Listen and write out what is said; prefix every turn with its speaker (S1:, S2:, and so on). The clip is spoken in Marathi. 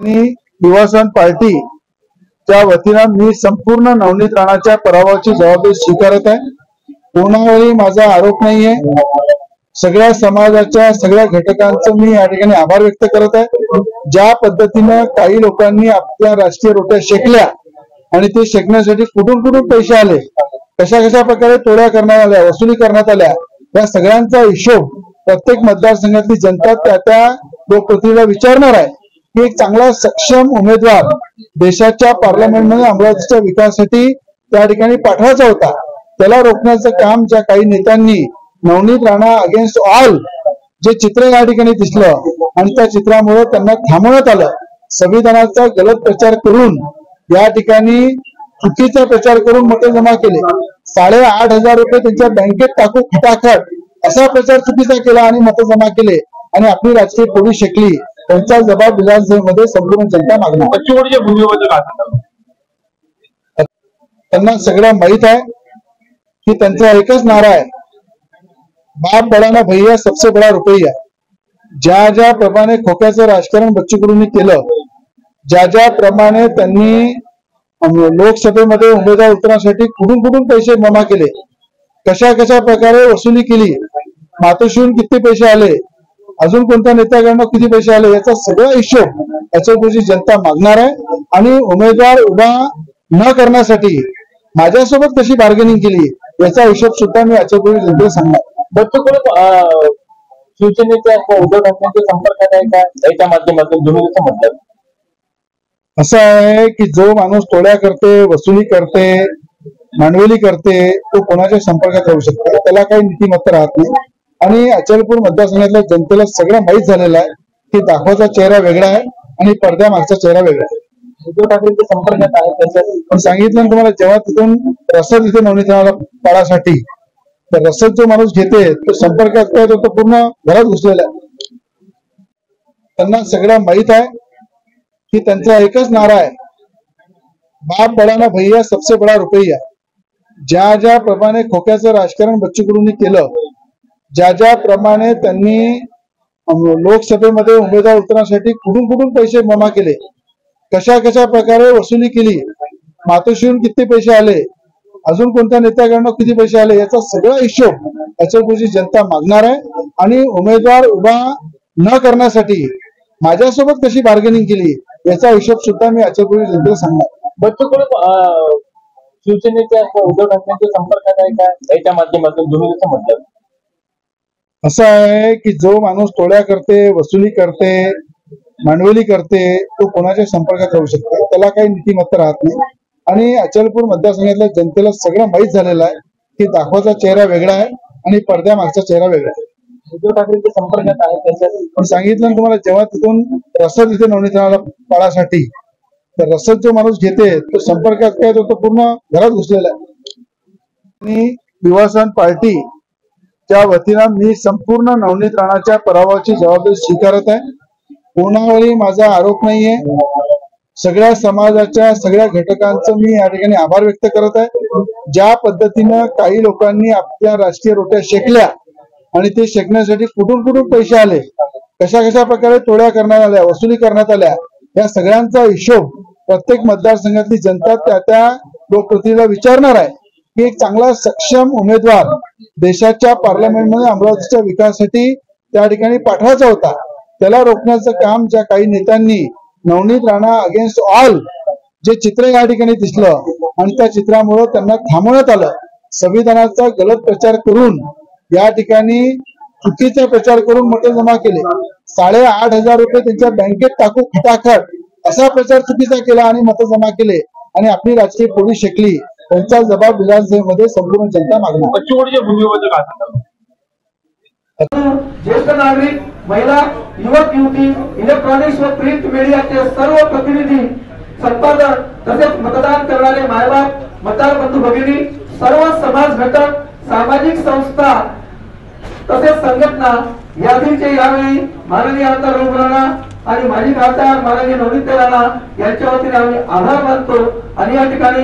S1: युवा पार्टीच्या वतीनं मी संपूर्ण नवनीत राणाच्या पराभवाची जबाबदारी स्वीकारत आहे। कोणावरही माझा आरोप नाहीये। सगळ्या समाजाच्या सगळ्या घटकांचं मी या ठिकाणी आभार व्यक्त करत आहे। ज्या पद्धतीनं काही लोकांनी आपल्या राजकीय रोट्या शेकल्या आणि ते शेकण्यासाठी कुठून पैसे आले, कशा प्रकारे टोळ्या करण्यात आल्या, वसुली करण्यात आल्या, या सगळ्यांचा हिशोब प्रत्येक मतदारसंघातली जनता त्या लोकप्रतिनिधीला विचारणार आहे की एक चांगला सक्षम उमेदवार देशाच्या पार्लमेंटमध्ये अमरावतीच्या विकासासाठी त्या ठिकाणी पाठवायचा होता। त्याला रोखण्याचं काम ज्या काही नेत्यांनी नवनीत राणा अगेन्स्ट ऑल जे चित्र या ठिकाणी दिसलं आणि त्या चित्रामुळे त्यांना थांबवण्यात आलं। संविधानाचा गलत प्रचार करून या ठिकाणी चुकीचा प्रचार करून मते जमा केले। 8,500 रुपये त्यांच्या बँकेत टाकू खटाखट असा प्रचार चुकीचा केला आणि मते जमा केले आणि आपली राजकीय पोळी शेकली। त्यांचा जबाब विधानसभेमध्ये संपूर्ण जनता मागणार। त्यांना सगळं माहित आहे की त्यांचा एकच नारा आहे, बाप बड़ा भैया सबसे बड़ा रुपया। ज्या प्रमाणे खोक्याचं राजकारण बच्चू कडूंनी केलं, ज्या प्रमाणे त्यांनी लोकसभेमध्ये उमेदवार उतरण्यासाठी कुठून पैसे जमा केले, कशा प्रकारे वसुली केली, मातोश्रीहून किती पैसे आले, अजून कोणत्या नेत्याकडनं किती पैसे आले, याचा सगळा हिशोब याच्यापूर्वी जनता मागणार आहे। आणि उमेदवार उभा न करण्यासाठी माझ्यासोबत कशी बार्गेनिंग केली याचा हिशोब सुद्धा मी याच्यापूर्वी जनतेला सांगणार।
S2: शिवसेनेच्या उद्धव ठाकरेंच्या संपर्कात आहे का, त्याच्या माध्यमातून तुम्ही कसं म्हणतात?
S1: असं आहे की जो माणूस टोळ्या करते, वसुली करते, मांडवेली करते, तो कोणाच्या संपर्कात राहू शकतो, त्याला काही नीतिमत्ता राहत नाही। आणि अचलपूर मतदारसंघातल्या जनतेला सगळं माहीत झालेलं आहे की दाखवाचा चेहरा वेगळा आहे आणि पडद्यामागचा चेहरा वेगळा आहे।
S2: उद्धव ठाकरेंच्या संपर्कात आहे त्याच्या
S1: पण सांगितलं तुम्हाला, जेव्हा तिथून रसद इथे नवनीत पाळासाठी तर रसद जो माणूस घेते तो संपर्कात काय तो पूर्ण घरात घुसलेला आहे। त्यांना सगळं माहित आहे की त्यांचा एकच नारा आहे, बाप बड़ा भैया सबसे बड़ा रुपया। ज्या प्रमाणे खोक्याचं राजकारण बच्चू कडूंनी केलं, ज्या प्रमाणे त्यांनी लोकसभेमध्ये उमेदवार उतरण्यासाठी कुठून पैसे जमा केले, कशा प्रकारे वसुली केली, मातोश्रीहून किती पैसे आले, अजून कोणत्या नेत्याकडनं किती पैसे आले, याचा सगळा हिशोब याच्यापूर्वी जनता मागणार आहे। आणि उमेदवार उभा न करण्यासाठी माझ्यासोबत कशी बार्गेनिंग केली याचा हिशोब सुद्धा मी याच्यापूर्वी जनतेला सांगणार।
S2: बच्चू कडू शिवसेनेच्या उद्धव ठाकरेंच्या संपर्कात आहे का, त्याच्या माध्यमातून तुम्ही कसं म्हणतात?
S1: असं आहे की जो माणूस टोळ्या करते, वसुली करते, मांडवेली करते, तो कोणाच्या संपर्कात राहू शकतो, त्याला काही नीतिमत्ता राहत नाही। आणि अचलपूर मतदारसंघातल्या जनतेला सगळं माहीत झालेलं आहे की दाखवाचा चेहरा वेगळा आहे आणि पडद्यामागचा चेहरा वेगळा आहे।
S2: उद्धव ठाकरेंच्या संपर्कात आहे त्याच्या
S1: पण सांगितलं तुम्हाला, जेव्हा तिथून रसद इथे नवनीत पाळासाठी तर रसद जो माणूस घेते तो संपर्कात काय तो पूर्ण घरात घुसलेला आहे। आणि युवा पार्टीच्या वतीनं मी संपूर्ण नवनीत राणाच्या पराभवाची जबाबदारी स्वीकारत आहे। कोणावरही माझा आरोप नाहीये। सगळ्या समाजाच्या सगळ्या घटकांचं मी या ठिकाणी आभार व्यक्त करत आहे। ज्या पद्धतीनं काही लोकांनी आपल्या राजकीय रोट्या शेकल्या आणि ते शेकण्यासाठी कुठून पैसे आले, कशा प्रकारे टोळ्या करण्यात आल्या, वसुली करण्यात आल्या, या सगळ्यांचा हिशोब प्रत्येक मतदारसंघातली जनता त्या लोकप्रतिनिधीला विचारणार आहे की एक चांगला सक्षम उमेदवार देशाच्या पार्लमेंटमध्ये अमरावतीच्या विकासासाठी त्या ठिकाणी पाठवायचा होता। त्याला रोखण्याचं काम ज्या काही नेत्यांनी नवनीत राणा अगेन्स्ट ऑल जे चित्र या ठिकाणी दिसलं आणि त्या चित्रामुळे त्यांना थांबवण्यात आलं। संविधानाचा गलत प्रचार करून या ठिकाणी चुकीचा प्रचार करून मते जमा केले। 8,500 रुपये त्यांच्या बँकेत टाकू खटाखट असा प्रचार चुकीचा केला आणि मते जमा केले आणि आपली राजकीय पोळी शेकली। त्यांचा जबाब विधानसभेमध्ये संपूर्ण जनता मागणार।
S3: ज्येष्ठ नागरिक, महिला, युवक युवती, इलेक्ट्रॉनिक्स व प्रिंट मीडियाचे सर्व प्रतिनिधी, संपादक तसेच मतदान करणारे मायबाप, मतदार बंधू भगिनी, सर्व समाज घटक, सामाजिक संस्था तसेच संघटना यादीचे यावेळी माननीय आमदार रोग राणा आणि माजी खासदार माननीय नवनीत राणा यांच्या वतीने आम्ही आभार मानतो। आणि या ठिकाणी